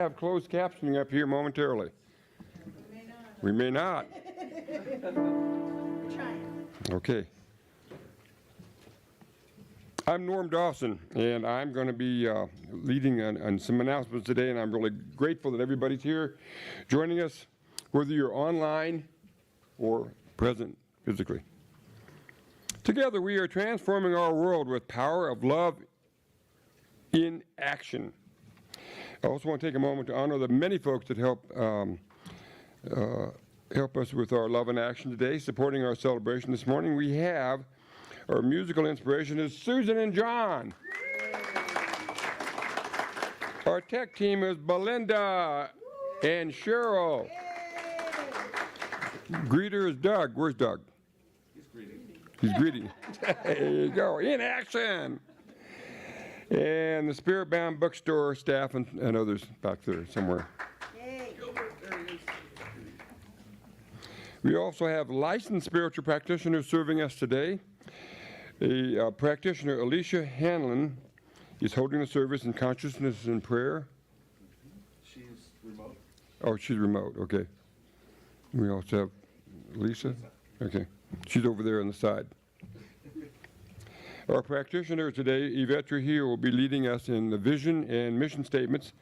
Have closed captioning up here momentarily. We may not. Okay. I'm Norm Dawson, and I'm going to be leading on some announcements today, and I'm really grateful that everybody's here joining us, whether you're online or present physically. Together, we are transforming our world with power of love in action. I also want to take a moment to honor the many folks that help us with our love in action today, supporting our celebration this morning. We have our musical inspiration is Susan and John. Our tech team is Belinda and Cheryl. Greeter is Doug. Where's Doug? He's greeting. He's greeting. There you go. In action. And the Spirit Bound Bookstore staff and others back there somewhere. Yay. We also have licensed spiritual practitioners serving us today. A practitioner, Alicia Hanlon, is holding the service in consciousness and prayer. She's remote. Oh, she's remote, okay. We also have Lisa? Okay. She's over there on the side. Our practitioner today, Yvette Trujillo, will be leading us in the vision and mission statements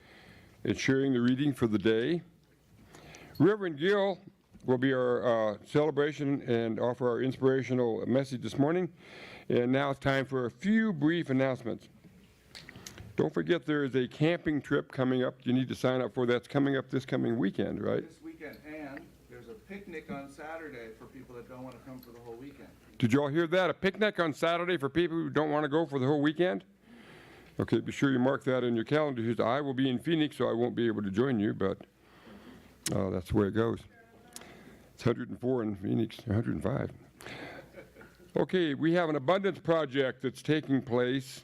and sharing the reading for the day. Reverend Gil will be our celebration and offer our inspirational message this morning. And now it's time for a few brief announcements. Don't forget there is a camping trip coming up you need to sign up for. That's coming up this coming weekend, right? This weekend, and there's a picnic on Saturday for people that don't want to come for the whole weekend. Did you all hear that? A picnic on Saturday for people who don't want to go for the whole weekend? Okay, be sure you mark that in your calendar. I will be in Phoenix, so I won't be able to join you, but that's the way it goes. It's 104 in Phoenix, 105. Okay, we have an abundance project that's taking place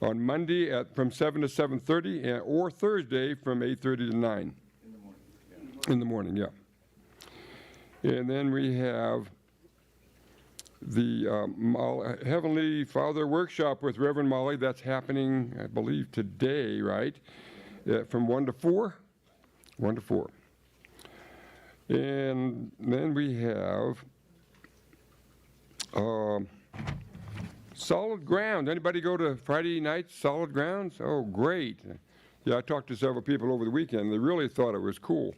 on Monday from 7 to 7:30, or Thursday from 8:30 to 9. In the morning. In the morning, yeah. And then we have the Heavenly Father workshop with Reverend Molly. That's happening, I believe, today, right? From 1 to 4? 1 to 4. And then we have Solid Grounds. Anybody go to Friday night's Solid Grounds? Oh, great. Yeah, I talked to several people over the weekend. They really thought it was cool.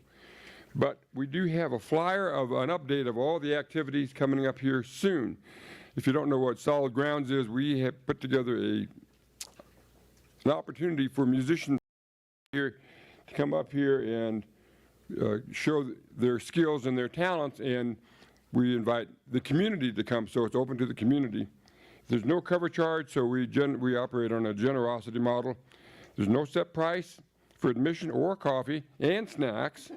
But we do have a flyer of an update of all the activities coming up here soon. If you don't know what Solid Grounds is, we have put together an opportunity for musicians here to come up here and show their skills and their talents, and we invite the community to come, so it's open to the community. There's no cover charge, so we operate on a generosity model. There's no set price for admission or coffee and snacks.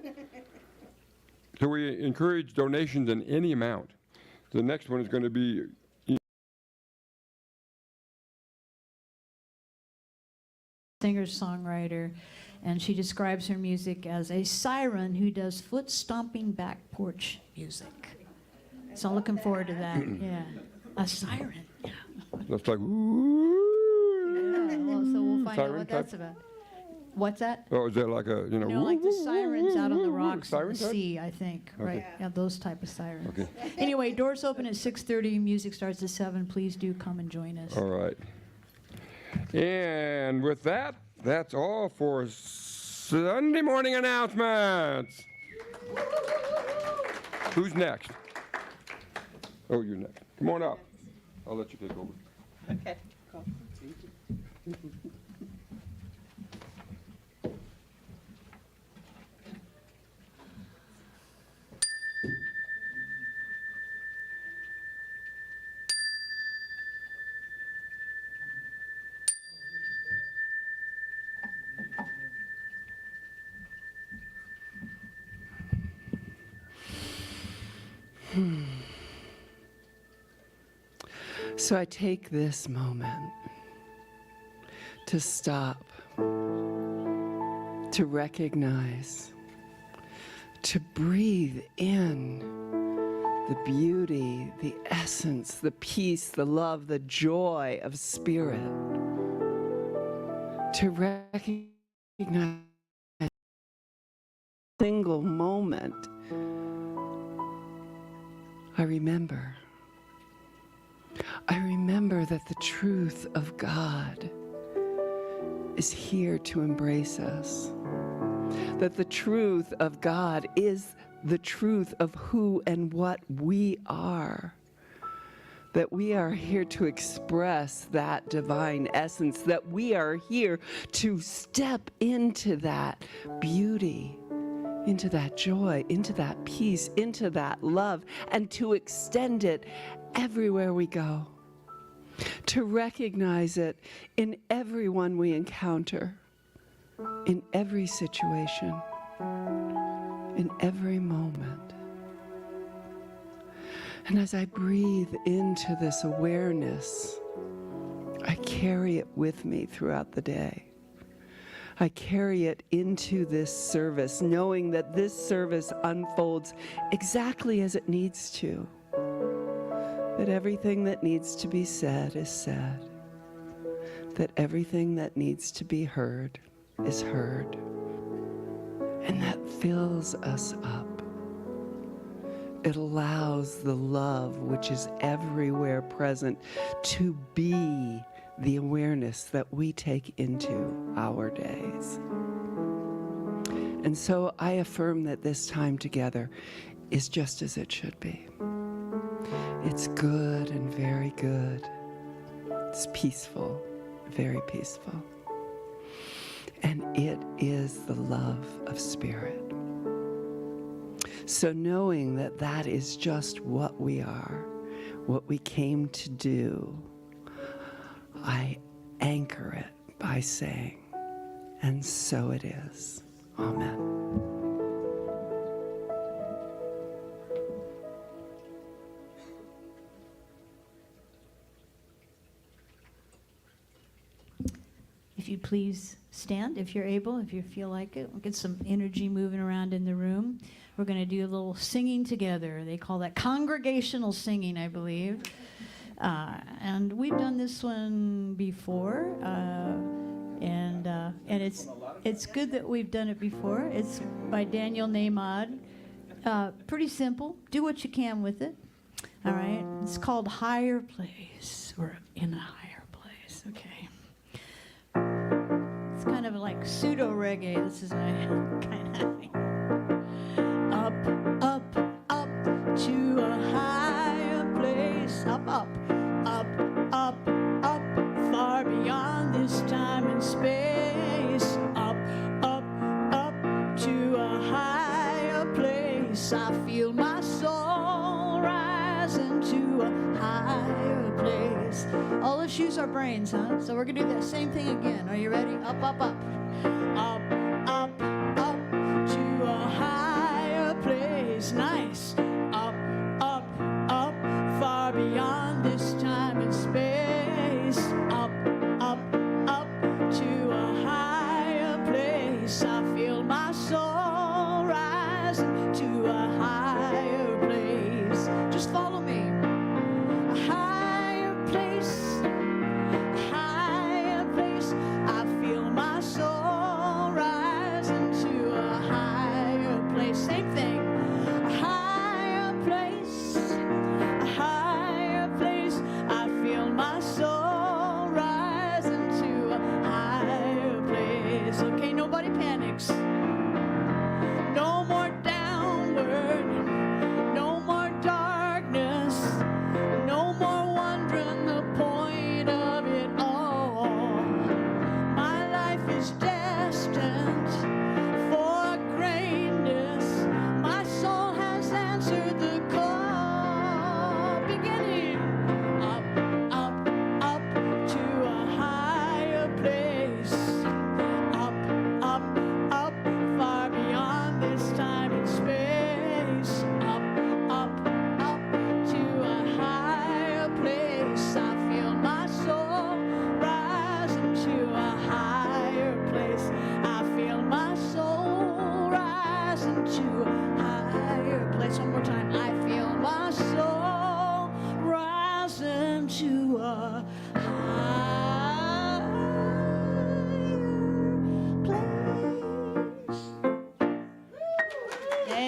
So we encourage donations in any amount. The next one is going to be singer-songwriter, and she describes her music as a siren who does foot-stomping back porch music. So I'm looking forward to that. Yeah, a siren. Yeah. That's like woo. Yeah. Well, so we'll find out Siren what that's type? about. What's that? Oh, is that like a Like the sirens out on the rocks in siren the type? sea, I think. Okay. Right? Yeah, those type of sirens. Okay. Anyway, doors open at 6:30. Music starts at 7. Please do come and join us. All right. And with that, that's all for Sunday morning announcements. Who's next? Oh, you're next. Come on up. I'll let you take over. Okay, cool. So I take this moment to stop, to recognize, to breathe in the beauty, the essence, the peace, the love, the joy of spirit, to recognize single moment, I remember that the truth of God is here to embrace us. That the truth of God is the truth of who and what we are. That we are here to express that divine essence, that we are here to step into that beauty, into that joy, into that peace, into that love, and to extend it everywhere we go. To recognize it in everyone we encounter, in every situation, in every moment. And as I breathe into this awareness, I carry it with me throughout the day. I carry it into this service, knowing that this service unfolds exactly as it needs to. That everything that needs to be said is said. That everything that needs to be heard is heard. And that fills us up. It allows the love which is everywhere present to be the awareness that we take into our days. And so I affirm that this time together is just as it should be. It's good and very good. It's peaceful, very peaceful. And it is the love of Spirit. So knowing that that is just what we are, what we came to do, I anchor it by saying, and so it is. Amen. If you please stand, if you're able, if you feel like it. We'll get some energy moving around in the room. We're going to do a little singing together. They call that congregational singing, I believe. And we've done this one before, and it's good that we've done it before. It's by Daniel Nahmad. Pretty simple. Do what you can with it. All right. It's called Higher Place. We're in a higher place. Okay. It's kind of like pseudo reggae. This is my kind of thing. Up, up, up to a higher place. Up, up, up, up, up, far beyond this time and space. Up, up, up to a higher place. I feel my soul rising to a higher place. All let's use our brains, huh? So we're gonna do that same thing again. Are you ready? Up, up, up. Up, up, up to a higher place. Nice. Up, up, up, far beyond this time and space. Up, up, up to a higher place. I feel my soul rising to a higher place. Just follow me. A higher place, a higher place. I feel my soul rising to a higher place. Same thing. A higher place, a higher place. I feel my soul rising to a higher place. Okay, nobody panics. No more downward, no more darkness.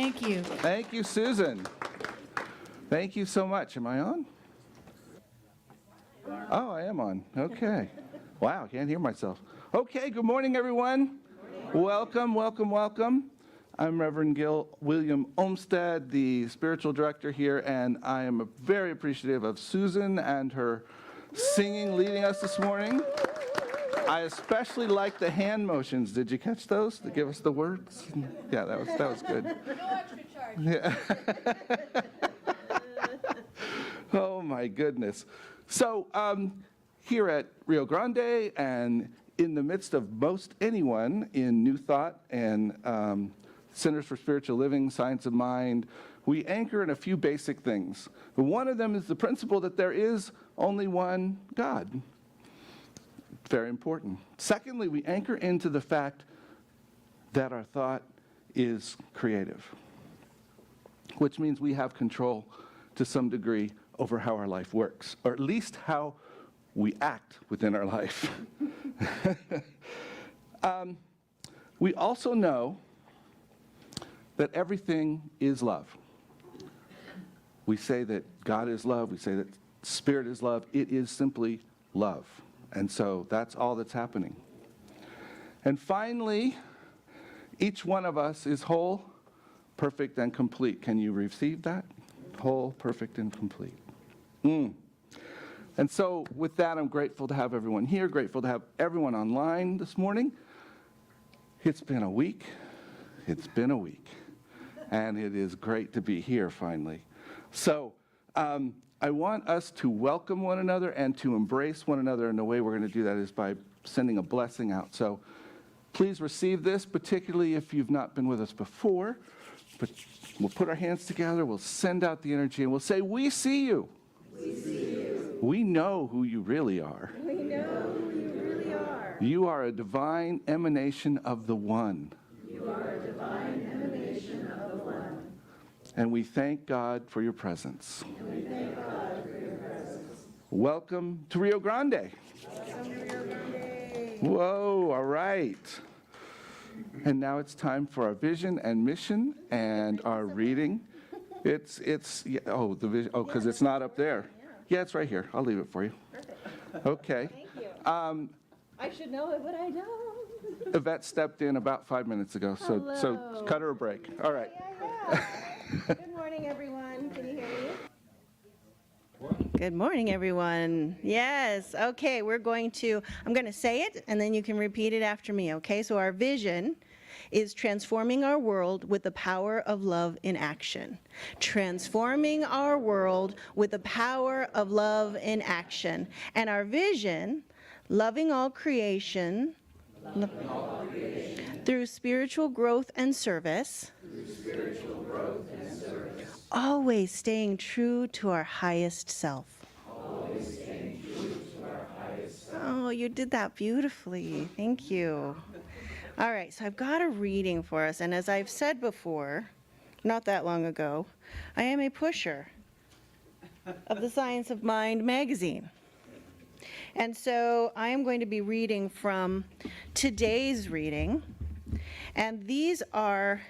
Thank you. Thank you, Susan. Thank you so much. Am I on? Oh, I am on. Okay. Wow, I can't hear myself. Okay, good morning, everyone. Welcome, welcome, welcome. I'm Reverend Gil Olmstead, the spiritual director here, and I am very appreciative of Susan and her singing leading us this morning. I especially like the hand motions. Did you catch those to give us the words? Yeah, that was good. No extra charge. Yeah. Oh my goodness. So here at Rio Grande and in the midst of most anyone in New Thought and Centers for Spiritual Living, Science of Mind, we anchor in a few basic things. One of them is the principle that there is only one God. Very important. Secondly, we anchor into the fact that our thought is creative, which means we have control to some degree over how our life works, or at least how we act within our life. We also know that everything is love. We say that God is love. We say that Spirit is love. It is simply love. And so that's all that's happening. And finally, each one of us is whole, perfect, and complete. Can you receive that? Whole, perfect, and complete. And so with that, I'm grateful to have everyone here, grateful to have everyone online this morning. It's been a week. It's been a week. And it is great to be here finally. So I want us to welcome one another and to embrace one another, and the way we're going to do that is by sending a blessing out. So please receive this, particularly if you've not been with us before. But we'll put our hands together, we'll send out the energy, and we'll say, we see you. We see you. We know who you really are. We know who you really are. You are a divine emanation of the One. You are a divine emanation of the One. And we thank God for your presence. And we thank God for your presence. Welcome to Rio Grande. Welcome to Rio Grande. Whoa, all right. And now it's time for our vision and mission and our reading. It's yeah, oh, the vision, oh, because it's not up there. Yeah, it's right here. I'll leave it for you. Perfect. Okay. Thank you. I should know it, but I don't. Yvette stepped in about 5 minutes ago, so Hello. cut her a break. All right. Yeah. Good morning, everyone. Can you hear me? Good morning, everyone. Yes, okay, I'm going to say it, and then you can repeat it after me, okay? So our vision is transforming our world with the power of love in action. Transforming our world with the power of love in action. And our vision, loving all creation, through spiritual growth and service, always staying true to our highest self. Oh, you did that beautifully. Thank you. All right, so I've got a reading for us, and as I've said before, not that long ago, I am a pusher of the Science of Mind magazine. And so I am going to be reading from today's reading, and these are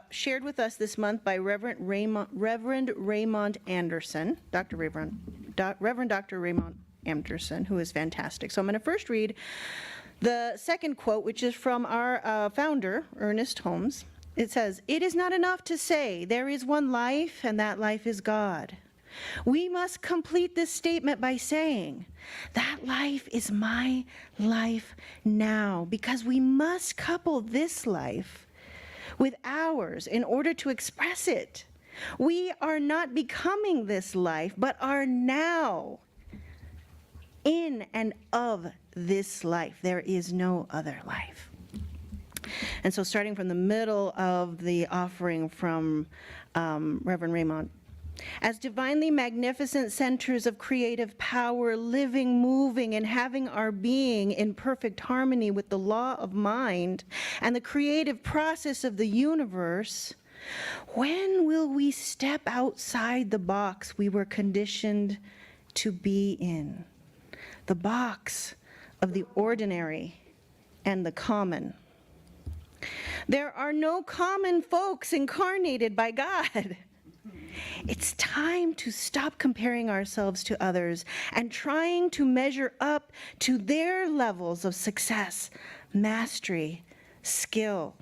shared with us this month by Reverend Raymond Anderson, Reverend Dr. Raymond Anderson, who is fantastic. So I'm going to first read the second quote, which is from our founder, Ernest Holmes. It says, "It is not enough to say there is one life and that life is God. We must complete this statement by saying, that life is my life now, because we must couple this life with ours in order to express it. We are not becoming this life, but are now in and of this life. There is no other life." And so starting from the middle of the offering from Reverend Raymond, as divinely magnificent centers of creative power, living, moving, and having our being in perfect harmony with the law of mind and the creative process of the universe, when will we step outside the box we were conditioned to be in? The box of the ordinary and the common. There are no common folks incarnated by God. It's time to stop comparing ourselves to others and trying to measure up to their levels of success, mastery, skill,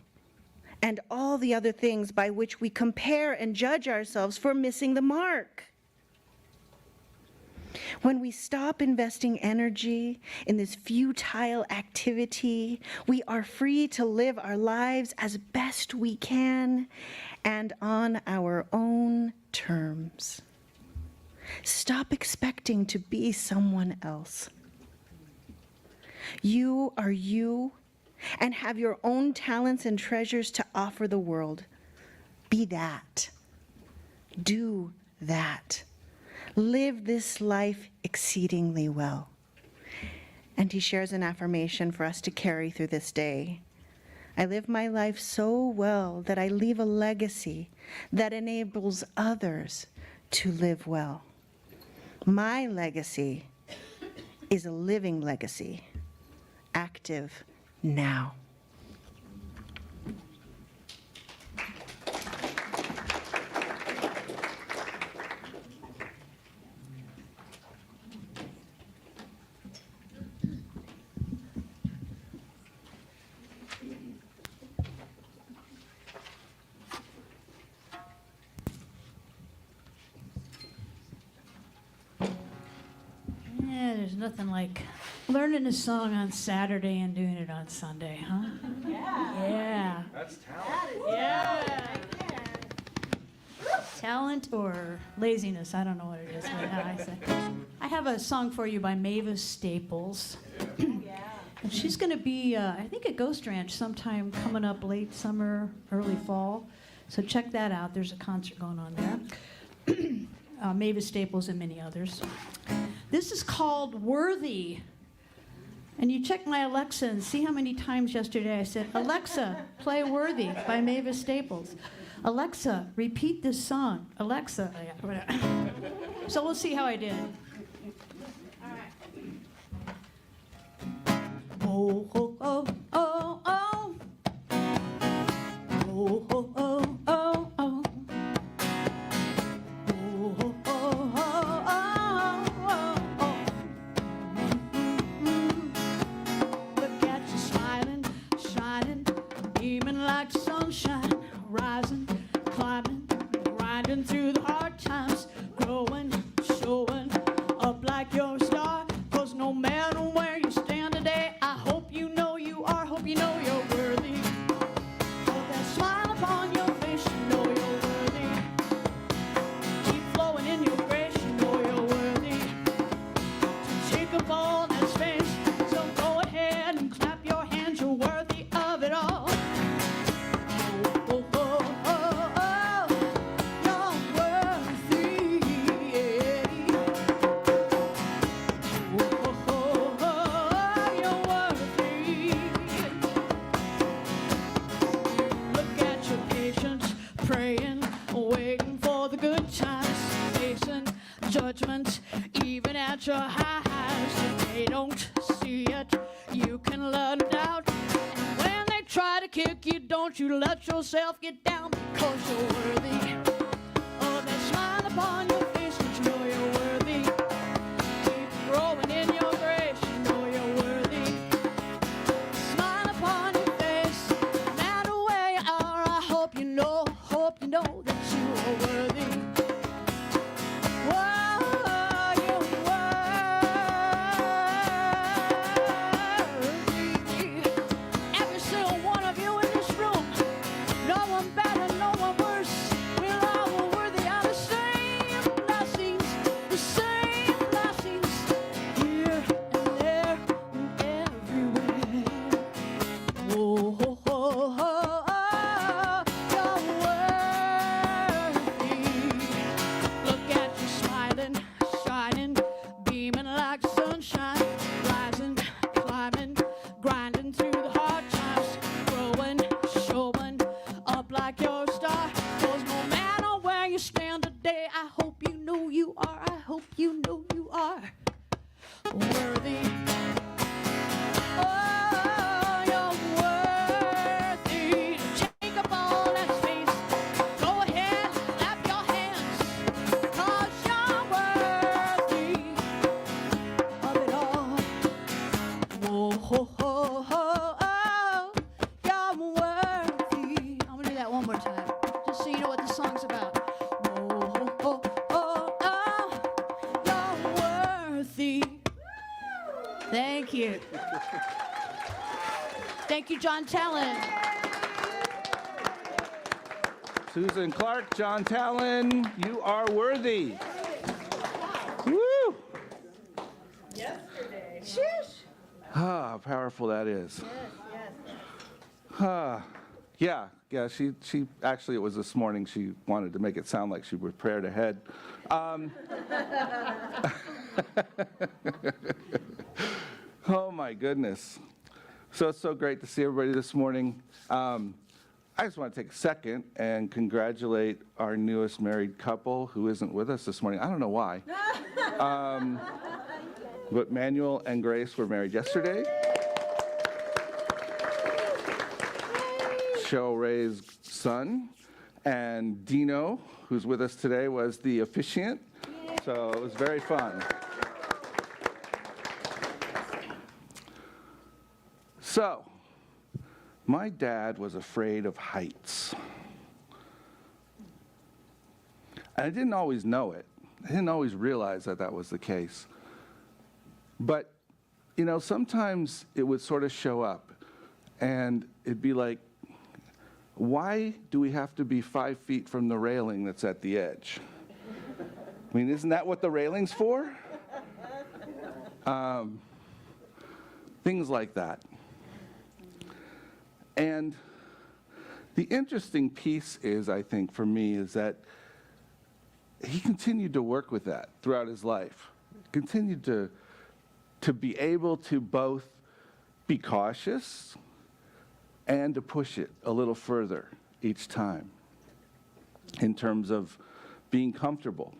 and all the other things by which we compare and judge ourselves for missing the mark. When we stop investing energy in this futile activity, we are free to live our lives as best we can and on our own terms. Stop expecting to be someone else. You are you and have your own talents and treasures to offer the world. Be that. Do that. Live this life exceedingly well. And he shares an affirmation for us to carry through this day. I live my life so well that I leave a legacy that enables others to live well. My legacy is a living legacy, active now. Yeah, there's nothing like learning a song on Saturday and doing it on Sunday, huh? Yeah. That's talent. Yeah. Talent or laziness, I don't know what it is. I have a song for you by Mavis Staples. And she's going to be, I think, at Ghost Ranch sometime coming up late summer, early fall. So check that out. There's a concert going on there. Mavis Staples and many others. This is called Worthy. And you check my Alexa and see how many times yesterday I said, Alexa, play Worthy by Mavis Staples. Alexa, repeat this song. Alexa. So we'll see how I did. Oh, oh, oh, oh, oh. Oh, oh, oh, oh, oh. Oh, oh, oh, oh, oh, oh. Look at you smiling, shining, beaming like sunshine, rising, climbing, grinding through the hard times, growing, showing up like you're a star. 'Cause no matter where you stand today, I hope you know you are, hope you know you're worthy. Oh, that smile upon your face, you know you're worthy. Keep flowing in your grace, you know you're worthy. To take up all that space, so go ahead and clap your hands, you're worthy of it all. Oh, oh, oh, oh, oh, you're worthy. Oh, oh, oh, you're worthy. Look at your patience, praying, waiting for the good times, facing judgment, even at your highs. If they don't see it, you can let them down. And when they try to kick you, don't you let yourself get down, because you're worthy. Oh, that smile upon your face, but you know you're worthy. Keep growing in your grace, you know you're worthy. Smile upon your face, no matter where you are, I hope you know that you are worthy. Whoa, you're worthy. Every single one of you in this room, no one better, no one worse. We're all worthy of the same. Thank you. Thank you, John Tallon. Susan Clark, John Tallon, you are worthy. Woo! Yesterday. Ah, how powerful that is. Yeah, she actually, it was this morning, she wanted to make it sound like she prepared ahead. Oh my goodness. So it's so great to see everybody this morning. I just want to take a second and congratulate our newest married couple who isn't with us this morning. I don't know why. But Manuel and Grace were married yesterday. Cheryl Ray's son, and Dino, who's with us today, was the officiant. So it was very fun. So, my dad was afraid of heights. And I didn't always know it. I didn't always realize that that was the case. But, you know, sometimes it would sort of show up, and it'd be like, why do we have to be 5 feet from the railing that's at the edge? I mean, isn't that what the railing's for? Things like that. And the interesting piece is, I think, for me, is that he continued to work with that throughout his life. Continued to be able to both be cautious and to push it a little further each time in terms of being comfortable.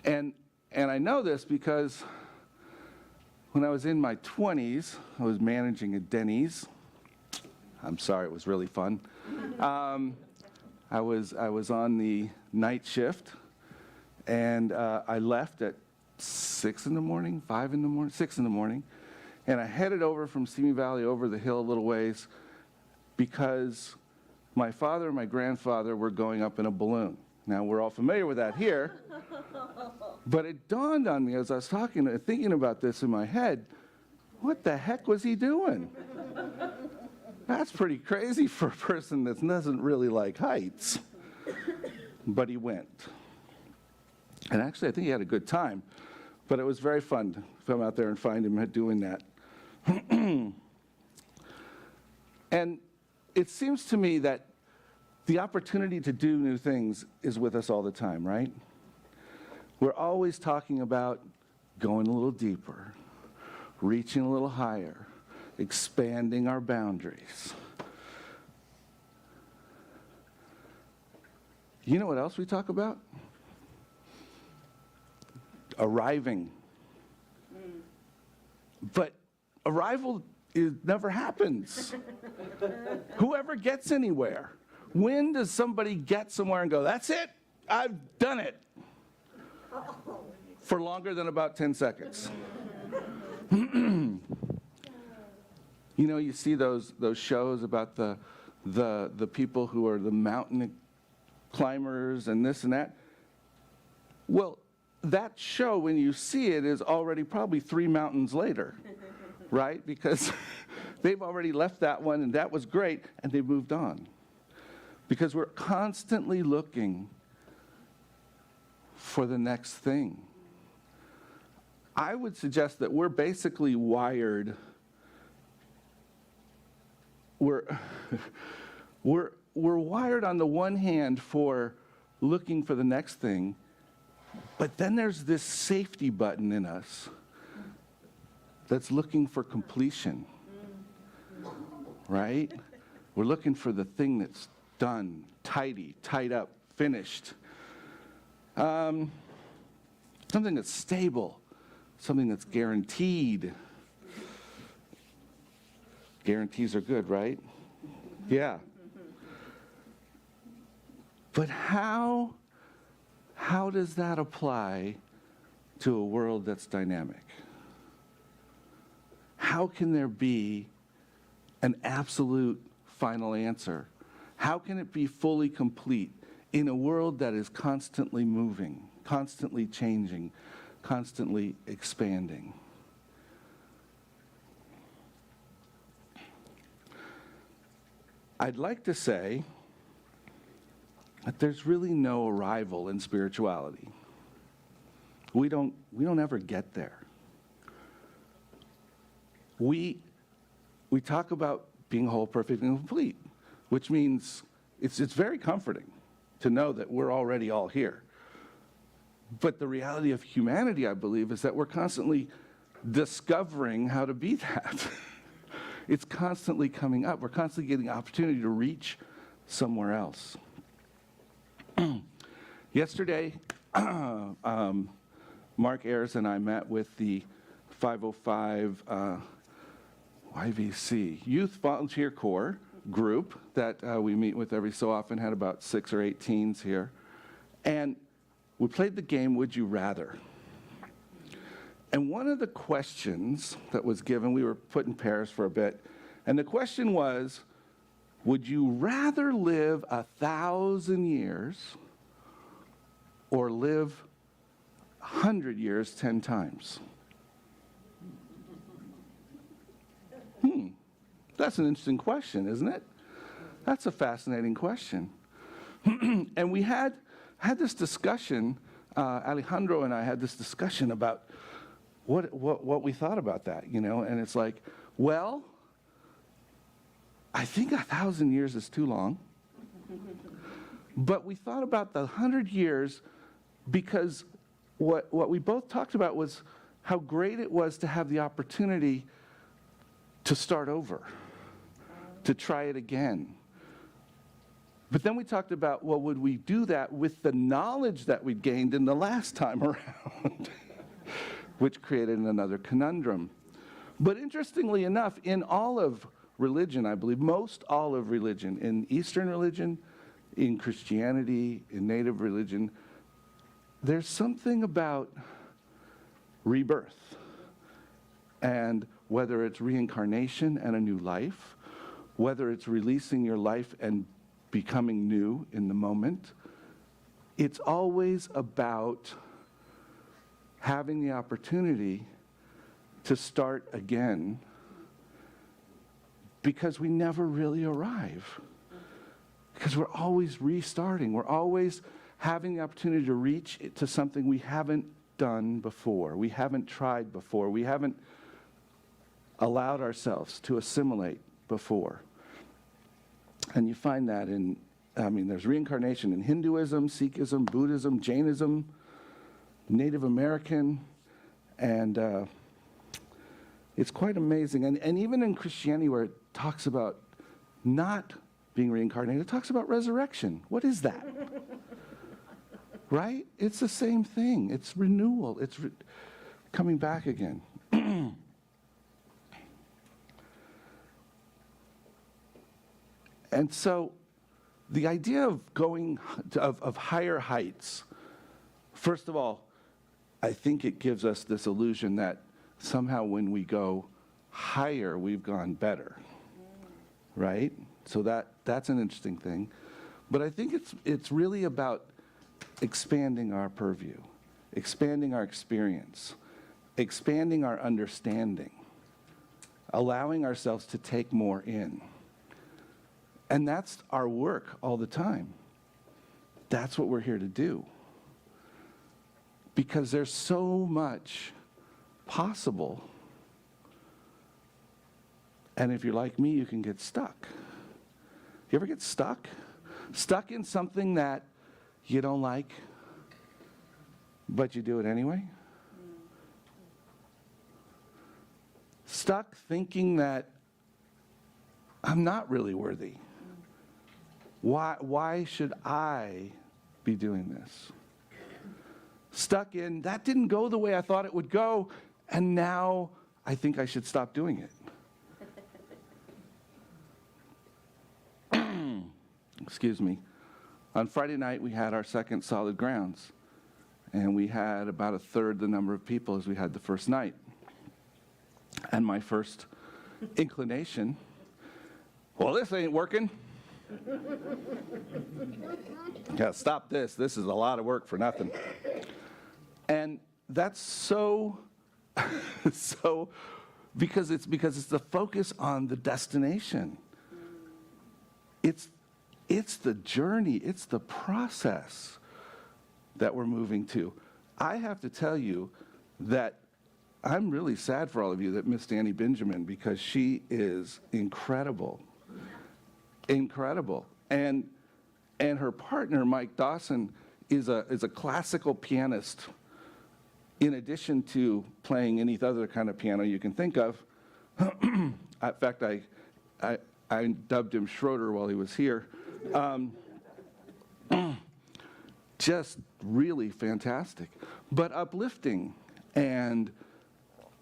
And I know this because when I was in my 20s, I was managing a Denny's. I'm sorry, it was really fun. I was on the night shift, and I left at 6 in the morning, 5 in the morning, 6 in the morning, and I headed over from Simi Valley over the hill a little ways because my father and my grandfather were going up in a balloon. Now, we're all familiar with that here, but it dawned on me as I was thinking about this in my head, what the heck was he doing? That's pretty crazy for a person that doesn't really like heights. But he went. And actually, I think he had a good time. But it was very fun to come out there and find him doing that. And it seems to me that the opportunity to do new things is with us all the time, right? We're always talking about going a little deeper, reaching a little higher, expanding our boundaries. You know what else we talk about? Arriving. But arrival never happens. Whoever gets anywhere. When does somebody get somewhere and go, that's it, I've done it? For longer than about 10 seconds. You know, you see those shows about the people who are the mountain climbers and this and that. Well, that show, when you see it, is already probably 3 mountains later, right? Because they've already left that one, and that was great, and they moved on. Because we're constantly looking for the next thing. I would suggest that we're basically wired. We're wired on the one hand for looking for the next thing, but then there's this safety button in us that's looking for completion, right? We're looking for the thing that's done, tidy, tied up, finished. Something that's stable, something that's guaranteed. Guarantees are good, right? Yeah. But how does that apply to a world that's dynamic? How can there be an absolute final answer? How can it be fully complete in a world that is constantly moving, constantly changing, constantly expanding? I'd like to say that there's really no arrival in spirituality. We don't ever get there. We talk about being whole, perfect, and complete, which means it's very comforting to know that we're already all here. But the reality of humanity, I believe, is that we're constantly discovering how to be that. It's constantly coming up. We're constantly getting opportunity to reach somewhere else. Yesterday, Mark Ayers and I met with the 505 YVC, Youth Volunteer Corps group that we meet with every so often, had about 6 or 8 teens here. And we played the game, Would You Rather? And one of the questions that was given, we were put in pairs for a bit, and the question was, would you rather live 1,000 years or live 100 years 10 times? That's an interesting question, isn't it? That's a fascinating question. And we had this discussion, Alejandro and I had this discussion about what we thought about that, and it's like, well, I think 1,000 years is too long. But we thought about the 100 years because what we both talked about was how great it was to have the opportunity to start over, to try it again. But then we talked about, well, would we do that with the knowledge that we'd gained in the last time around? Which created another conundrum. But interestingly enough, in all of religion, I believe, most all of religion, in Eastern religion, in Christianity, in Native religion, there's something about rebirth. And whether it's reincarnation and a new life, whether it's releasing your life and becoming new in the moment, it's always about having the opportunity to start again, because we never really arrive. Because we're always restarting. We're always having the opportunity to reach to something we haven't done before. We haven't tried before. We haven't allowed ourselves to assimilate before. And you find that there's reincarnation in Hinduism, Sikhism, Buddhism, Jainism, Native American, and it's quite amazing. And even in Christianity, where it talks about not being reincarnated, it talks about resurrection. What is that? Right? It's the same thing. It's renewal. It's coming back again. And so the idea of going of higher heights, first of all, I think it gives us this illusion that somehow when we go higher, we've gone better, right? So that's an interesting thing. But I think it's really about expanding our purview, expanding our experience, expanding our understanding, allowing ourselves to take more in. And that's our work all the time. That's what we're here to do. Because there's so much possible. And if you're like me, you can get stuck. You ever get stuck? Stuck in something that you don't like, but you do it anyway? Stuck thinking that I'm not really worthy. Why should I be doing this? Stuck in, that didn't go the way I thought it would go, and now I think I should stop doing it. Excuse me. On Friday night, we had our second Solid Grounds, and we had about 1/3 the number of people as we had the first night. And my first inclination, well, this ain't working. Gotta stop this. This is a lot of work for nothing. And that's so because it's the focus on the destination. it's the journey, it's the process that we're moving to. I have to tell you that I'm really sad for all of you that missed Annie Benjamin, because she is incredible. Incredible. And her partner, Mike Dawson, is a classical pianist, in addition to playing any other kind of piano you can think of. In fact, I dubbed him Schroeder while he was here. Just really fantastic, but uplifting, and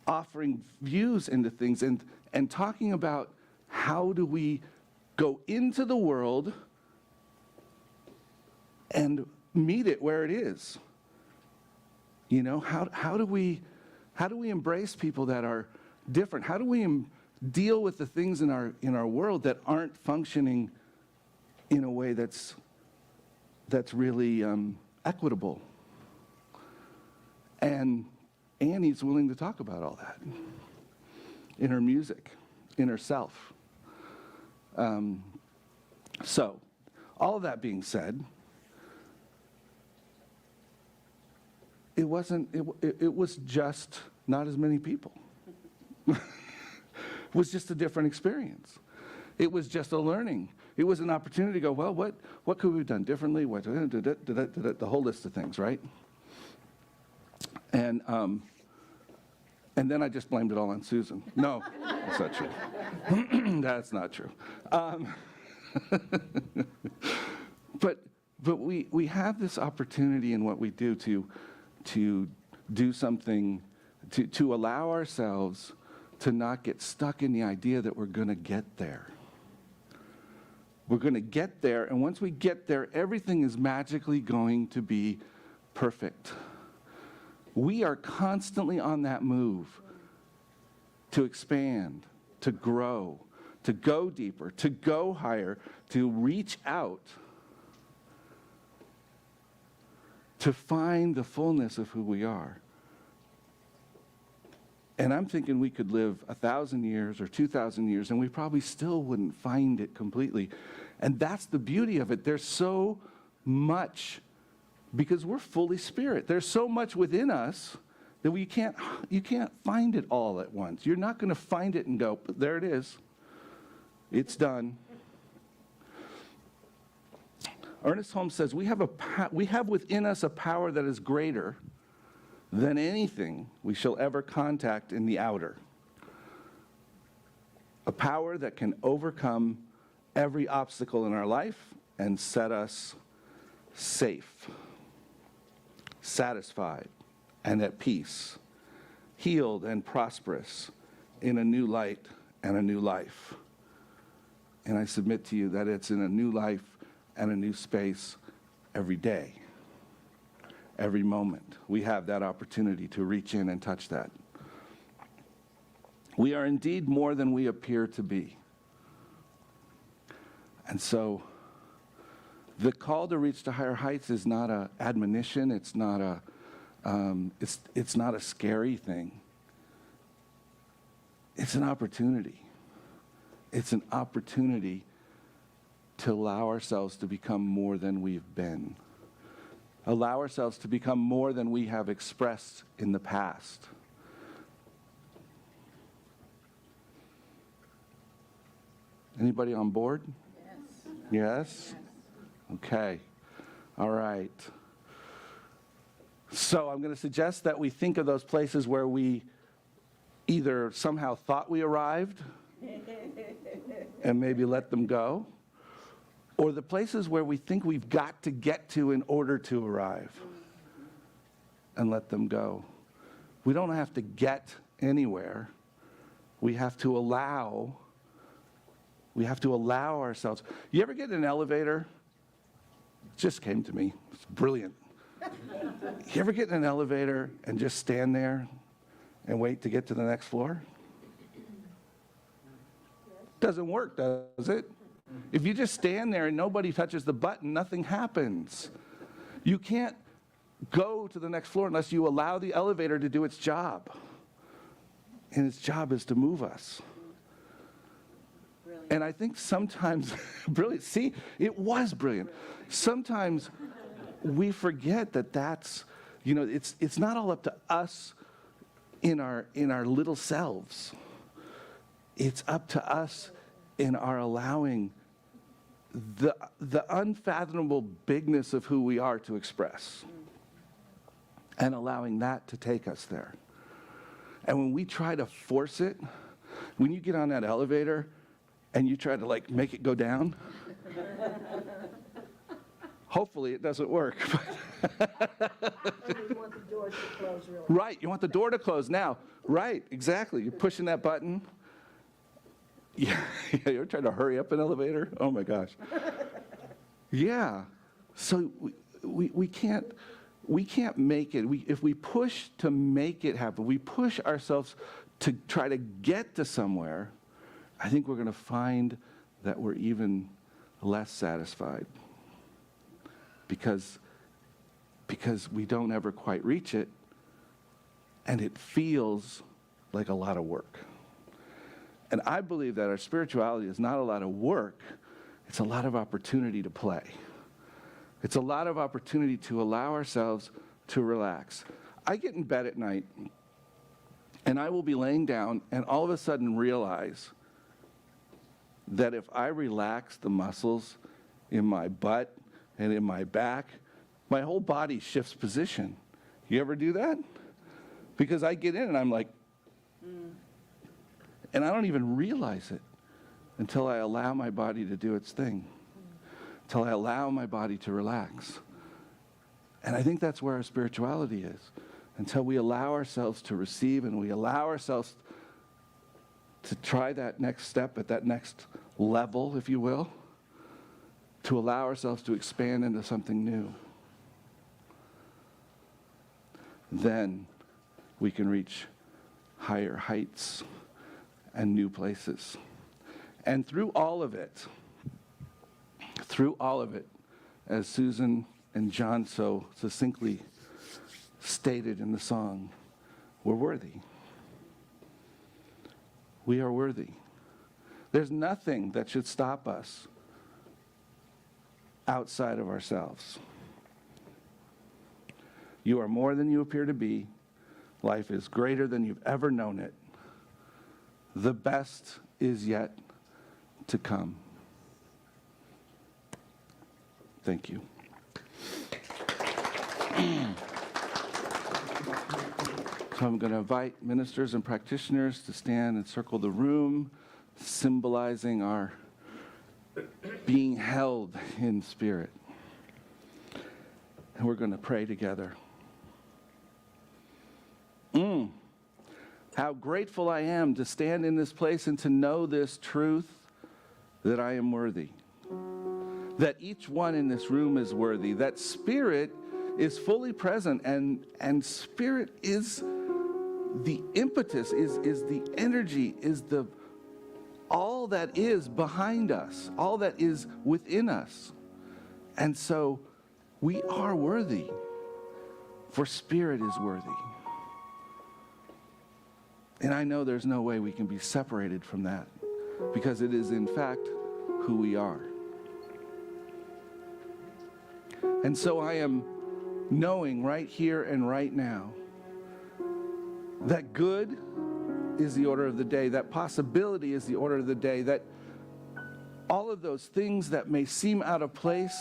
offering views into things, and talking about how do we go into the world and meet it where it is. You know, how do we embrace people that are different? How do we deal with the things in our world that aren't functioning in a way that's really equitable? And Annie's willing to talk about all that in her music, in herself. So, all of that being said, it was just not as many people. It was just a different experience. It was just a learning. It was an opportunity to go, well, what could we have done differently? The whole list of things, right? And then I just blamed it all on Susan. No, that's not true. That's not true. But we have this opportunity in what we do to do something, to allow ourselves to not get stuck in the idea that we're going to get there. We're going to get there, and once we get there, everything is magically going to be perfect. We are constantly on that move to expand, to grow, to go deeper, to go higher, to reach out, to find the fullness of who we are. And I'm thinking we could live 1,000 years or 2,000 years, and we probably still wouldn't find it completely. And that's the beauty of it. There's so much, because we're fully spirit. There's so much within us that you can't find it all at once. You're not going to find it and go, there it is. It's done. Ernest Holmes says, we have within us a power that is greater than anything we shall ever contact in the outer. A power that can overcome every obstacle in our life and set us safe, satisfied, and at peace, healed and prosperous in a new light and a new life. And I submit to you that it's in a new life and a new space every day. Every moment, we have that opportunity to reach in and touch that. We are indeed more than we appear to be. And so, the call to reach to higher heights is not an admonition. It's not it's not a scary thing. It's an opportunity. It's an opportunity to allow ourselves to become more than we've been. Allow ourselves to become more than we have expressed in the past. Anybody on board? Yes. Yes? Okay. All right. So I'm going to suggest that we think of those places where we either somehow thought we arrived and maybe let them go, or the places where we think we've got to get to in order to arrive and let them go. We don't have to get anywhere. We have to allow ourselves. You ever get in an elevator? It just came to me. It's brilliant. You ever get in an elevator and just stand there and wait to get to the next floor? Doesn't work, does it? If you just stand there and nobody touches the button, nothing happens. You can't go to the next floor unless you allow the elevator to do its job. And its job is to move us. Brilliant. And I think sometimes, brilliant, see, it was brilliant. Sometimes we forget that that's, it's not all up to us in our little selves. It's up to us in our allowing the unfathomable bigness of who we are to express, and allowing that to take us there. And when we try to force it, when you get on that elevator and you try to make it go down, hopefully it doesn't work. You want the doors to close really. Right, you want the door to close now. Right, exactly. You're pushing that button. Yeah, you're trying to hurry up an elevator. Oh my gosh. Yeah. So we can't make it. If we push to make it happen, we push ourselves to try to get to somewhere, I think we're going to find that we're even less satisfied because we don't ever quite reach it, and it feels like a lot of work. And I believe that our spirituality is not a lot of work, it's a lot of opportunity to play. It's a lot of opportunity to allow ourselves to relax. I get in bed at night, and I will be laying down and all of a sudden realize that if I relax the muscles in my butt and in my back, my whole body shifts position. You ever do that? Because I get in and I'm like, and I don't even realize it until I allow my body to do its thing, until I allow my body to relax. And I think that's where our spirituality is, until we allow ourselves to receive and we allow ourselves to try that next step at that next level, if you will, to allow ourselves to expand into something new. Then we can reach higher heights and new places. And through all of it, as Susan and John so succinctly stated in the song, we're worthy. We are worthy. There's nothing that should stop us outside of ourselves. You are more than you appear to be. Life is greater than you've ever known it. The best is yet to come. Thank you. So I'm going to invite ministers and practitioners to stand and circle the room, symbolizing our being held in spirit. And we're going to pray together. How grateful I am to stand in this place and to know this truth, that I am worthy. That each one in this room is worthy. That spirit is fully present, and spirit is the impetus, is the energy, is the all that is behind us, all that is within us. And so we are worthy, for spirit is worthy. And I know there's no way we can be separated from that, because it is in fact who we are. And so I am knowing right here and right now that good is the order of the day, that possibility is the order of the day, that all of those things that may seem out of place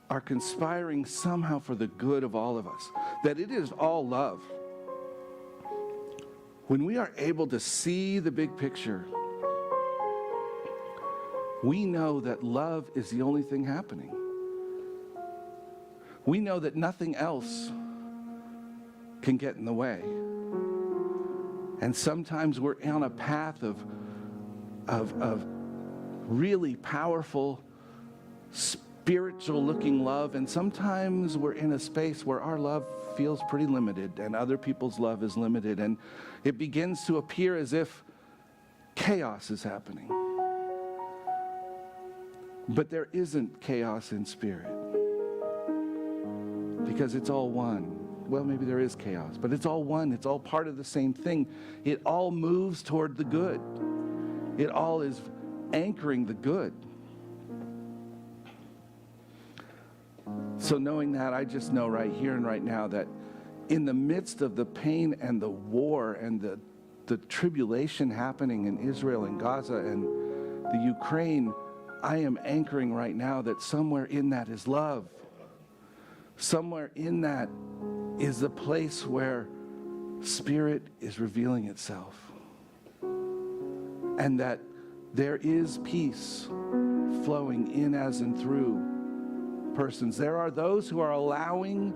are conspiring somehow for the good of all of us, that it is all love. When we are able to see the big picture, we know that love is the only thing happening. We know that nothing else can get in the way. And sometimes we're on a path of really powerful, spiritual looking love, and sometimes we're in a space where our love feels pretty limited and other people's love is limited, and it begins to appear as if chaos is happening. But there isn't chaos in spirit, because it's all one. Well, maybe there is chaos, but it's all one. It's all part of the same thing. It all moves toward the good. It all is anchoring the good. So knowing that, I just know right here and right now that in the midst of the pain and the war and the tribulation happening in Israel and Gaza and the Ukraine, I am anchoring right now that somewhere in that is love. Somewhere in that is the place where Spirit is revealing itself. And that there is peace flowing in as and through persons. There are those who are allowing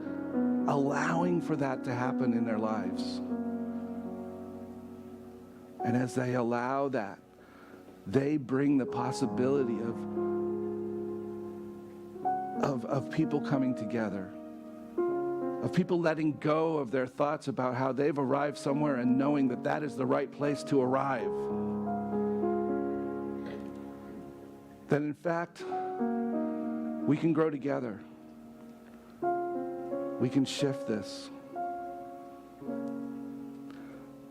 for that to happen in their lives. And as they allow that, they bring the possibility of people coming together, of people letting go of their thoughts about how they've arrived somewhere and knowing that that is the right place to arrive. That in fact, we can grow together. We can shift this.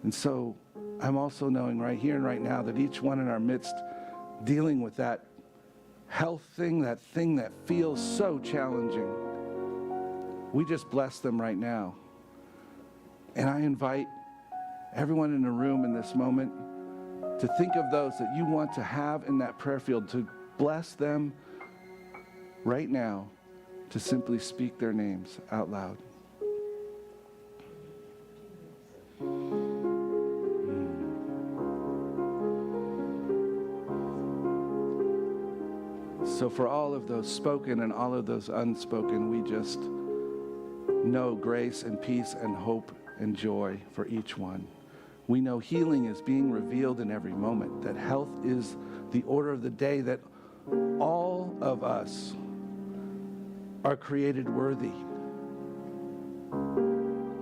And so I'm also knowing right here and right now that each one in our midst dealing with that health thing that feels so challenging, we just bless them right now. And I invite everyone in the room in this moment to think of those that you want to have in that prayer field, to bless them right now, to simply speak their names out loud. So for all of those spoken and all of those unspoken, we just know grace and peace and hope and joy for each one. We know healing is being revealed in every moment, that health is the order of the day, that all of us are created worthy.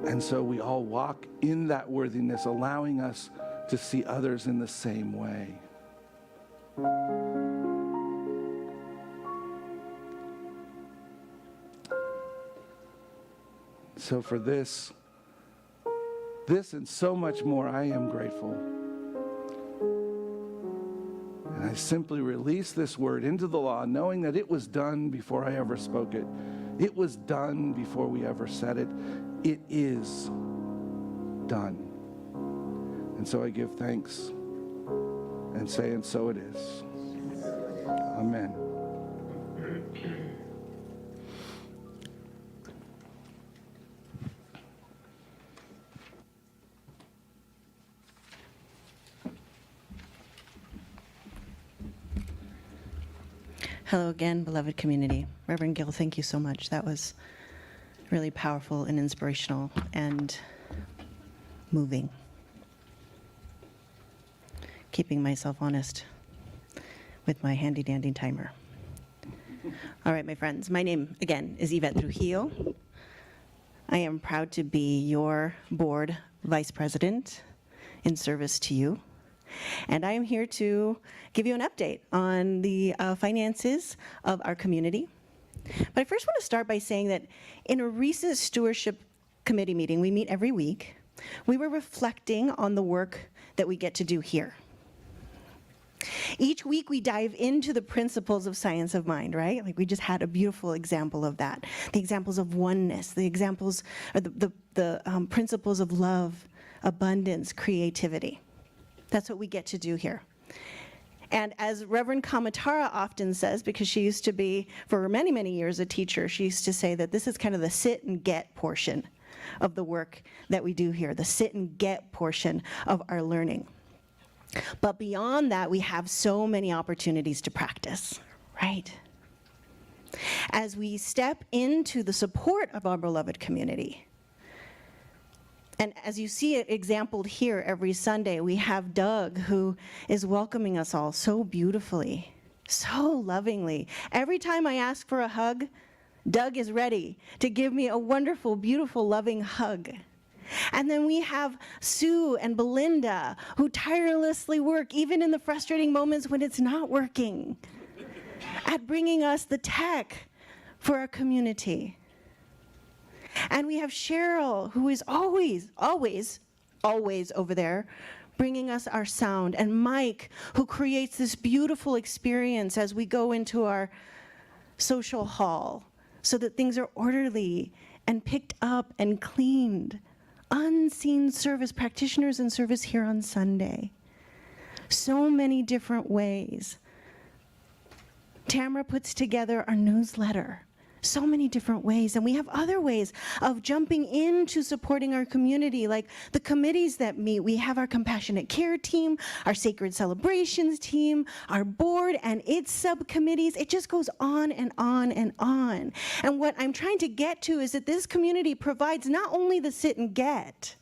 And so we all walk in that worthiness, allowing us to see others in the same way. So for this and so much more, I am grateful. And I simply release this word into the law, knowing that it was done before I ever spoke it. It was done before we ever said it. It is done. And so I give thanks and say, and so it is. Amen. Hello again, beloved community. Reverend Gil, thank you so much. That was really powerful and inspirational and moving. Keeping myself honest with my handy-dandy timer. All right, my friends, my name, again, is Yvette Trujillo. I am proud to be your board vice president in service to you. And I am here to give you an update on the finances of our community. But I first want to start by saying that in a recent stewardship committee meeting, we meet every week, we were reflecting on the work that we get to do here. Each week we dive into the principles of science of mind, right? Like we just had a beautiful example of that. The examples of oneness, the examples, or the principles of love, abundance, creativity. That's what we get to do here. And as Reverend Kamatara often says, because she used to be, for many, many years, a teacher, she used to say that this is kind of the sit and get portion of the work that we do here, the sit and get portion of our learning. But beyond that, we have so many opportunities to practice, right? As we step into the support of our beloved community, and as you see it exampled here every Sunday, we have Doug, who is welcoming us all so beautifully, so lovingly. Every time I ask for a hug, Doug is ready to give me a wonderful, beautiful, loving hug. And then we have Sue and Belinda, who tirelessly work, even in the frustrating moments when it's not working, at bringing us the tech for our community. And we have Cheryl, who is always over there bringing us our sound, and Mike, who creates this beautiful experience as we go into our social hall so that things are orderly and picked up and cleaned. Unseen service, practitioners in service here on Sunday. So many different ways. Tamara puts together our newsletter. So many different ways, and we have other ways of jumping into supporting our community, like the committees that meet. We have our compassionate care team, our sacred celebrations team, our board and its subcommittees. It just goes on and on and on. And what I'm trying to get to is that this community provides not only the sit and get,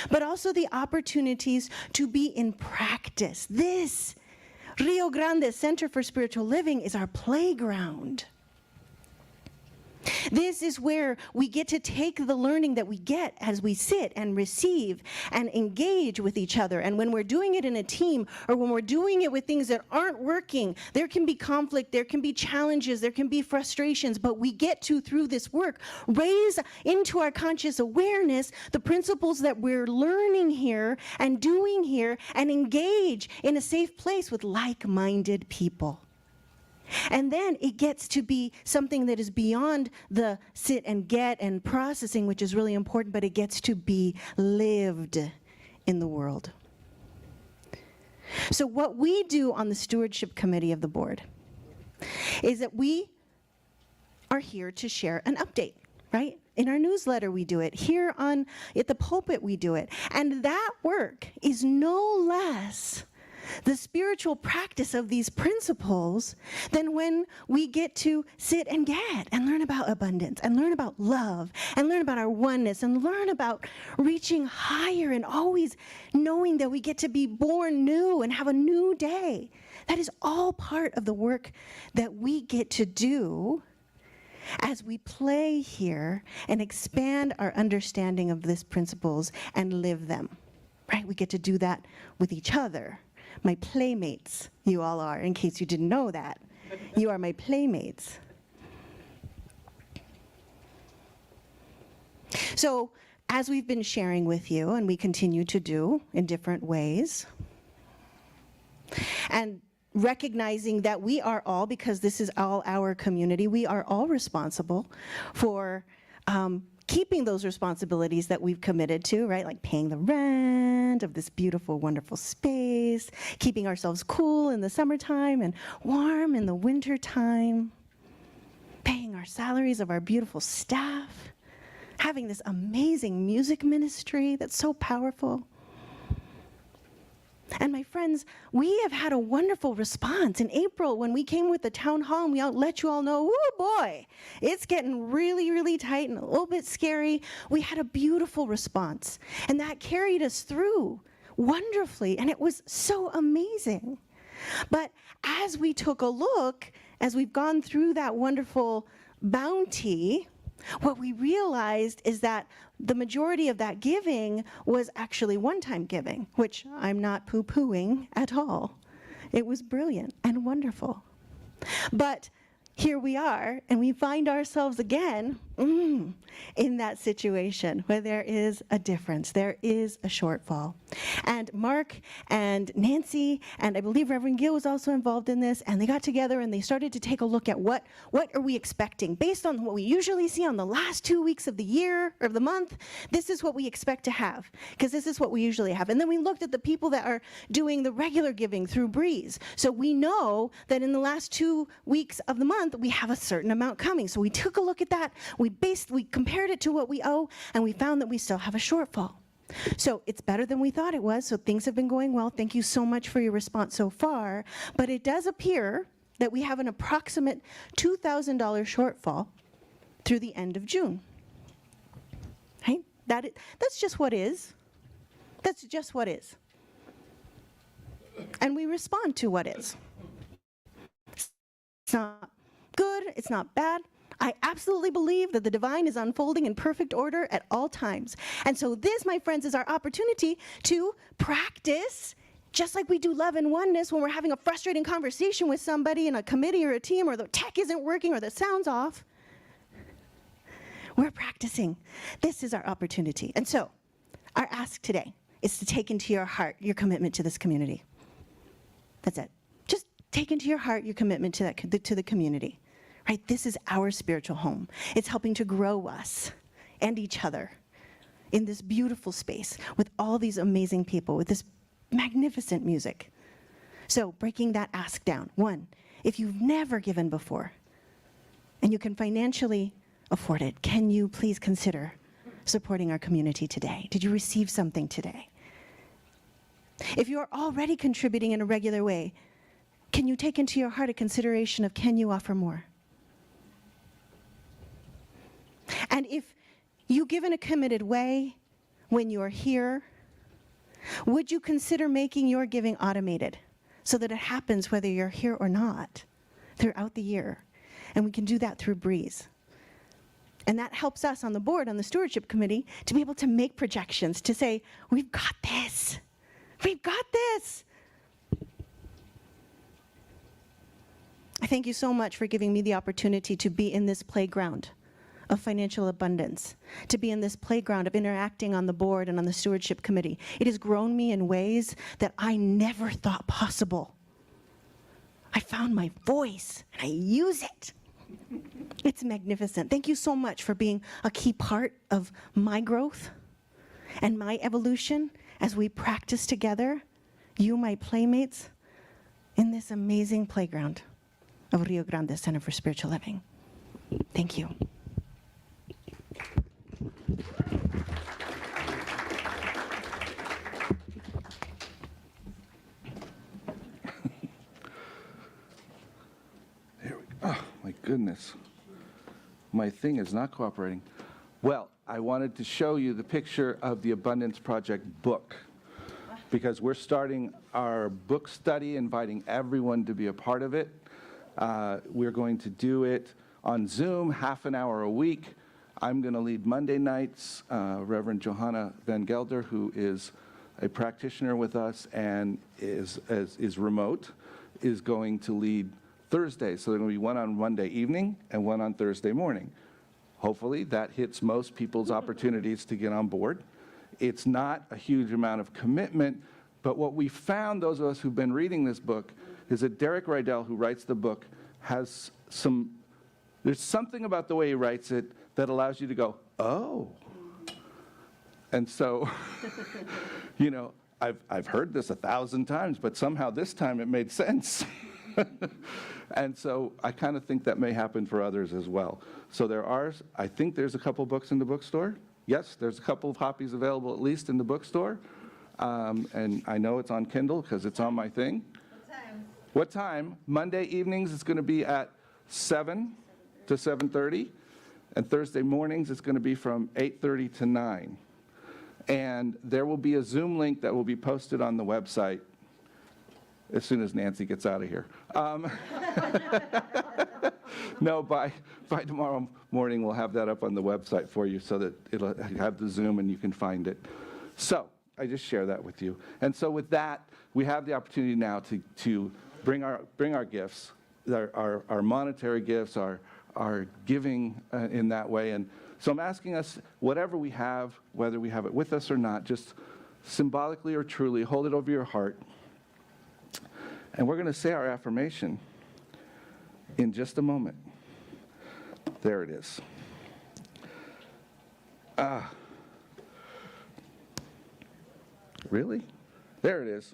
but also the opportunities to be in practice. This Rio Grande Center for Spiritual Living is our playground. This is where we get to take the learning that we get as we sit and receive and engage with each other. And when we're doing it in a team, or when we're doing it with things that aren't working, there can be conflict, there can be challenges, there can be frustrations, but we get to, through this work, raise into our conscious awareness the principles that we're learning here and doing here, and engage in a safe place with like-minded people. And then it gets to be something that is beyond the sit and get and processing, which is really important, but it gets to be lived in the world. So what we do on the stewardship committee of the board is that we are here to share an update, right? In our newsletter we do it, here at the pulpit we do it. And that work is no less the spiritual practice of these principles than when we get to sit and get and learn about abundance and learn about love and learn about our oneness and learn about reaching higher and always knowing that we get to be born new and have a new day. That is all part of the work that we get to do as we play here and expand our understanding of these principles and live them, right? We get to do that with each other. My playmates, you all are, in case you didn't know that. You are my playmates. So, as we've been sharing with you, and we continue to do in different ways, and recognizing that we are all, because this is all our community, we are all responsible for keeping those responsibilities that we've committed to, right? Like paying the rent of this beautiful, wonderful space, keeping ourselves cool in the summertime and warm in the wintertime, paying our salaries of our beautiful staff, having this amazing music ministry that's so powerful. And my friends, we have had a wonderful response. In April, when we came with the town hall, and we let you all know, oh boy, it's getting really, really tight and a little bit scary. We had a beautiful response. And that carried us through wonderfully. And it was so amazing. But as we took a look, as we've gone through that wonderful bounty, what we realized is that the majority of that giving was actually one-time giving, which I'm not poo-pooing at all. It was brilliant and wonderful. But here we are, and we find ourselves again in that situation where there is a difference, there is a shortfall. And Mark and Nancy, and I believe Reverend Gil was also involved in this, and they got together and they started to take a look at what are we expecting. Based on what we usually see on the last 2 weeks of the year, or of the month, this is what we expect to have, because this is what we usually have. And then we looked at the people that are doing the regular giving through Breeze. So we know that in the last 2 weeks of the month, we have a certain amount coming. So we took a look at that, we compared it to what we owe, and we found that we still have a shortfall. So it's better than we thought it was, so things have been going well. Thank you so much for your response so far. But it does appear that we have an approximate $2,000 shortfall through the end of June. Right? That's just what is. That's just what is. And we respond to what is. It's not good, it's not bad. I absolutely believe that the divine is unfolding in perfect order at all times. And so this, my friends, is our opportunity to practice, just like we do love and oneness when we're having a frustrating conversation with somebody in a committee or a team, or the tech isn't working or the sound's off. We're practicing. This is our opportunity. And so our ask today is to take into your heart your commitment to this community. That's it. Just take into your heart your commitment to to the community. Right? This is our spiritual home. It's helping to grow us and each other in this beautiful space with all these amazing people, with this magnificent music. So breaking that ask down. 1, if you've never given before and you can financially afford it, can you please consider supporting our community today? Did you receive something today? If you're already contributing in a regular way, can you take into your heart a consideration of, can you offer more? And if you give in a committed way when you're here, would you consider making your giving automated so that it happens whether you're here or not throughout the year? And we can do that through Breeze. And that helps us on the board, on the stewardship committee, to be able to make projections, to say, we've got this. We've got this. I thank you so much for giving me the opportunity to be in this playground of financial abundance, to be in this playground of interacting on the board and on the stewardship committee. It has grown me in ways that I never thought possible. I found my voice and I use it. It's magnificent. Thank you so much for being a key part of my growth and my evolution as we practice together, you, my playmates, in this amazing playground of Rio Grande Center for Spiritual Living. Thank you. There we go. Oh, my goodness. My thing is not cooperating. Well, I wanted to show you the picture of the Abundance Project book, because we're starting our book study, inviting everyone to be a part of it. We're going to do it on Zoom, half an hour a week. I'm going to lead Monday nights. Reverend Johanna Van Gelder, who is a practitioner with us and is remote, is going to lead Thursdays. So there's going to be one on Monday evening and one on Thursday morning. Hopefully that hits most people's opportunities to get on board. It's not a huge amount of commitment, but what we found, those of us who've been reading this book, is that Derek Rydell, who writes the book, has there's something about the way he writes it that allows you to go, oh. And so, you know, I've heard this 1,000 times, but somehow this time it made sense. And so I kind of think that may happen for others as well. So I think there's a couple books in the bookstore. Yes, there's a couple of copies available at least in the bookstore. And I know it's on Kindle because it's on my thing. What time? Monday evenings it's going to be at 7 to 7:30. And Thursday mornings it's going to be from 8:30 to 9. And there will be a Zoom link that will be posted on the website as soon as Nancy gets out of here. No, by tomorrow morning we'll have that up on the website for you so that it'll have the Zoom and you can find it. So I just share that with you. And so with that, we have the opportunity now to bring our gifts, our monetary gifts, our giving in that way. And so I'm asking us, whatever we have, whether we have it with us or not, just symbolically or truly, hold it over your heart. And we're going to say our affirmation in just a moment. There it is. Really? There it is.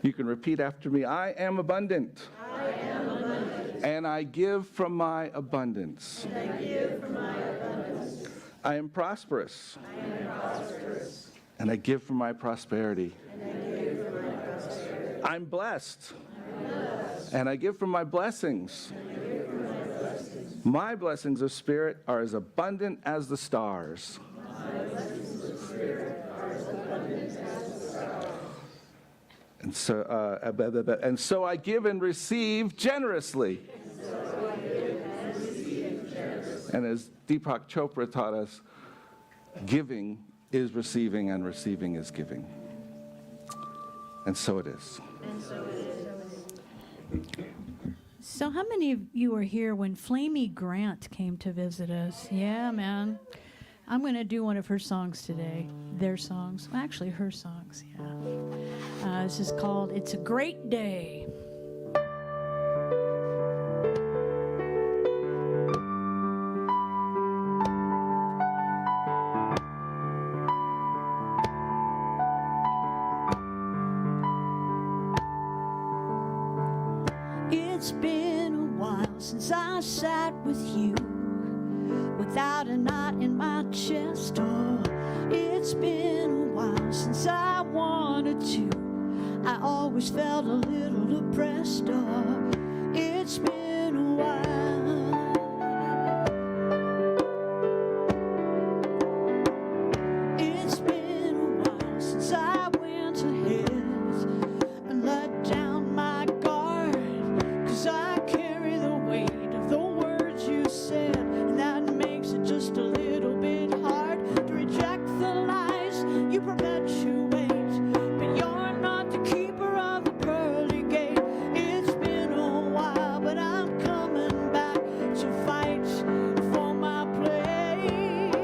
You can repeat after me. I am abundant. I am abundant. And I give from my abundance. And I give from my abundance. I am prosperous. I am prosperous. And I give from my prosperity. And I give from my prosperity. I'm blessed. I'm blessed. And I give from my blessings. And I give from my blessings. My blessings of spirit are as abundant as the stars. My blessings of spirit are as abundant as the stars. And so I give and receive generously. And as Deepak Chopra taught us, giving is receiving and receiving is giving. And so it is. So how many of you were here when Flamey Grant came to visit us? Yeah, man. I'm going to do one of her songs today. Their songs. Well, actually, her songs, yeah. This is called It's a Great Day. It's been a while since I sat with you without a knot in my chest. Oh, it's been a while since I wanted to. I always felt a little depressed. Oh, it's been a while. It's been a while since I went ahead and let down my guard, 'cause I carry the weight of the words you said, and that makes it just a little bit hard to reject the lies you perpetuate. But you're not the keeper of the pearly gate. It's been a while, but I'm coming back to fight for my place.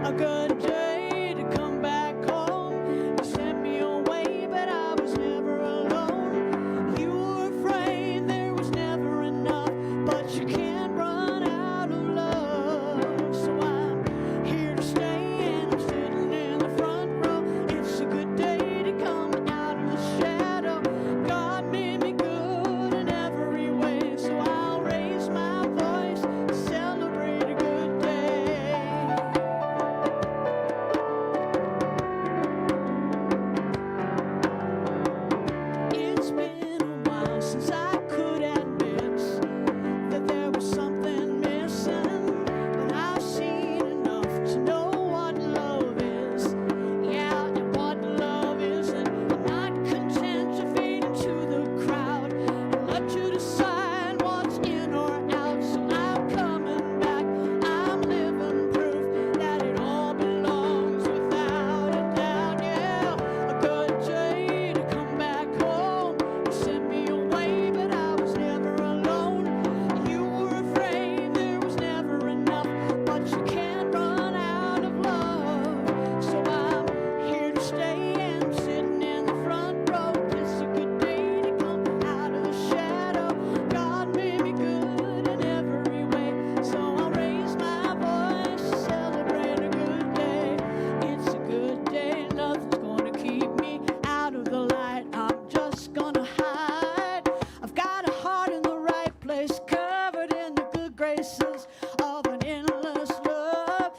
A good day to come back home. You sent me away, but I was never alone. You were afraid there was never enough, but you can't run out of love. So I'm here to stay, and I'm sitting in the front row. It's a good day to come out of the shadow. God made me good in every way, so I'll raise my voice to celebrate a good day. It's been a while since I could admit that there was something missing, but I've seen enough to know what love is. Yeah, and what love isn't. I'm not content to fade into the crowd and let you decide what's in or out. So I'm coming back. I'm living proof that it all belongs without a doubt. Yeah, a good day to come back home. You sent me away, but I was never alone. You were afraid there was never enough, but you can't run out of love. So I'm here to stay, and I'm sitting in the front row. It's a good day to come out of the shadow. God made me good in every way, so I'll raise my voice to celebrate a good day. It's a good day, nothing's gonna keep me out of the light. I'm just gonna hide. I've got a heart in the right place, covered in the good graces of an endless love.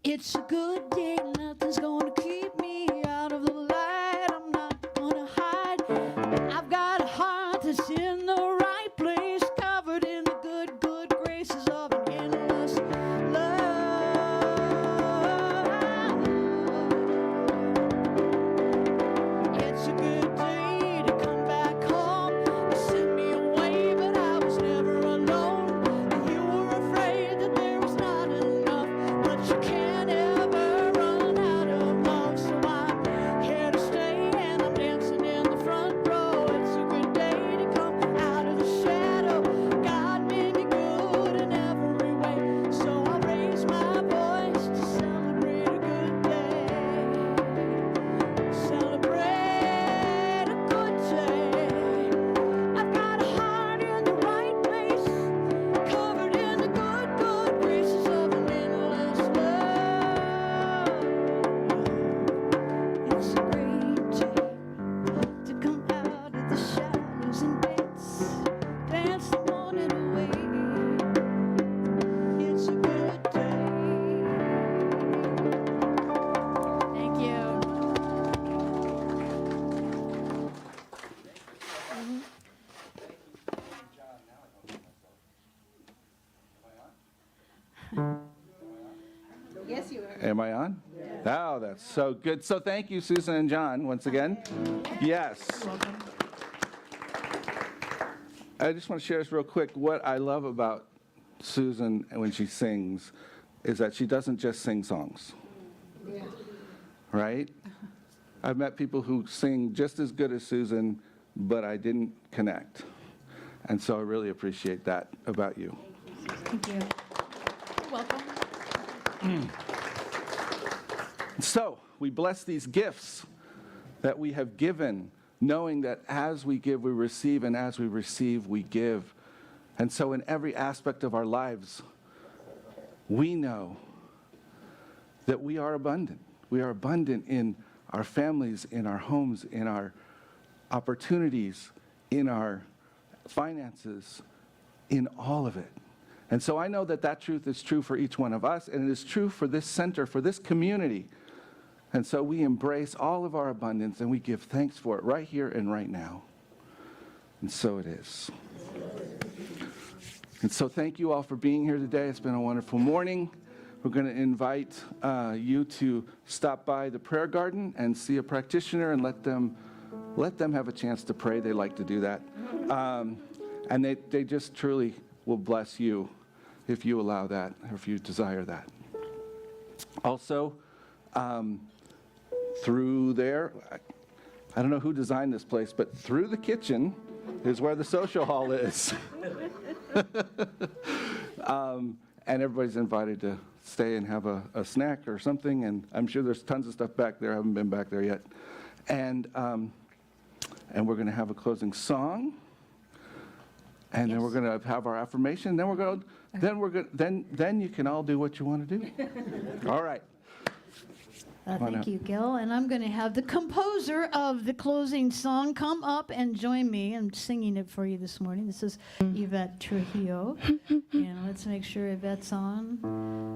It's a good day, nothing's gonna keep me out of the light. I'm not gonna hide. I've got a heart that's in the right place, covered in the good graces of an endless love. It's a good day to come back home. You sent me away, but I was never alone. You were afraid that there was not enough, but you can't ever run out of love. So I'm here to stay, and I'm dancing in the front row. It's a good day to come out of the shadow. God made me good in every way, so I'll raise my voice to celebrate a good day. Celebrate a good day. I've got a heart in the right place, covered in the good graces of an endless love. It's a great day to come out of the shadows and dance the morning away. It's a good day. Thank you. Yes, you are. Am I on? Oh, that's so good. So thank you, Susan and John, once again. Yes. I just want to share this real quick. What I love about Susan when she sings is that she doesn't just sing songs, right? I've met people who sing just as good as Susan, but I didn't connect. And so I really appreciate that about you. Thank you. You're welcome. So we bless these gifts that we have given, knowing that as we give, we receive, and as we receive, we give. And so in every aspect of our lives, we know that we are abundant. We are abundant in our families, in our homes, in our opportunities, in our finances, in all of it. And so I know that that truth is true for each one of us, and it is true for this center, for this community. And so we embrace all of our abundance, and we give thanks for it right here and right now. And so it is. And so thank you all for being here today. It's been a wonderful morning. We're going to invite you to stop by the prayer garden and see a practitioner and let them have a chance to pray. They like to do that. And they just truly will bless you if you allow that, or if you desire that. Also, through there, I don't know who designed this place, but through the kitchen is where the social hall is. And everybody's invited to stay and have a snack or something, and I'm sure there's tons of stuff back there. I haven't been back there yet. And we're going to have a closing song, and then we're going to have our affirmation. Then you can all do what you want to do. All right. Thank you, Gil. And I'm going to have the composer of the closing song come up and join me. I'm singing it for you this morning. This is Yvette Trujillo. And let's make sure Yvette's on.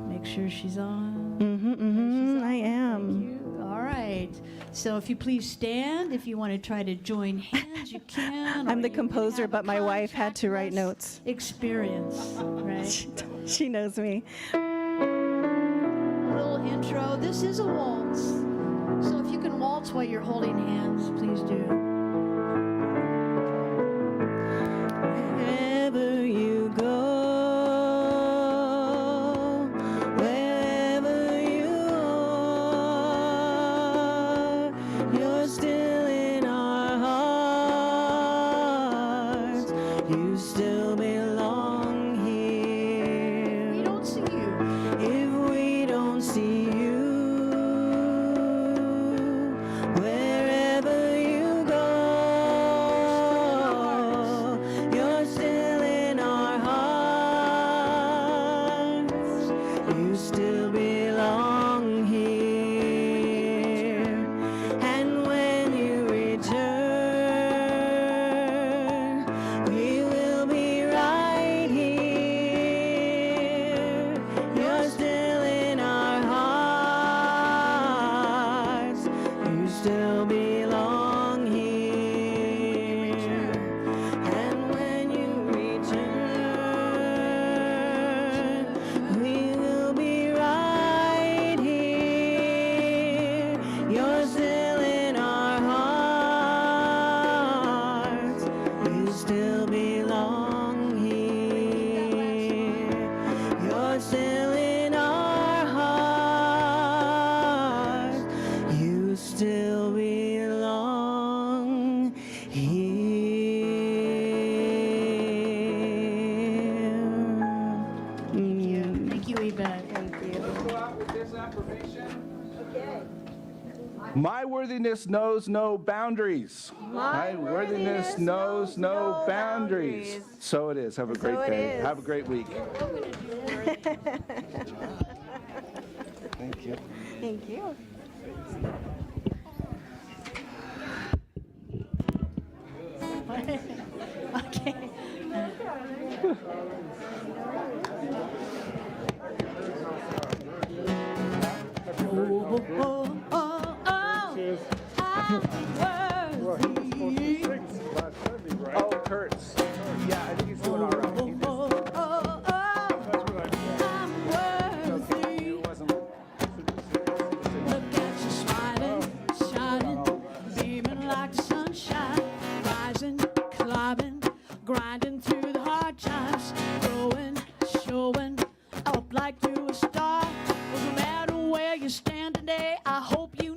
Make sure she's on. I am. Thank you. All right. So if you please stand. If you want to try to join hands, you can. I'm or the you can composer, have a but my wife had to write contactless notes. Experience, right? She knows me. Little intro. This is a waltz. So if you can waltz while you're holding hands, please do. Wherever you go, wherever you are, you're still in our hearts. You still belong here. We don't see you. If we don't see you, wherever you go, you're still in our hearts. You still belong here. And when you return, we will be right here. You're still in our hearts. You still belong here. And when you return, we will be right here. You're still in our hearts. You still belong here. You're still in our hearts. You still belong here. Thank you, Yvette. Thank you. Go out with this affirmation. My worthiness knows no boundaries. My worthiness knows no boundaries. So it is. Have a great So it day. is. Have a great week. Thank you. Thank you. Okay. Oh, oh, oh, oh, I'm worthy. Oh, Kurt's. Yeah, I think he's doing all right. He Oh, oh, oh, I'm worthy. wasn't. Look at you smiling, shining, beaming like the sunshine, rising, climbing, grinding through the hard times, growing, showing up like you're a star. No matter where you stand today, I hope you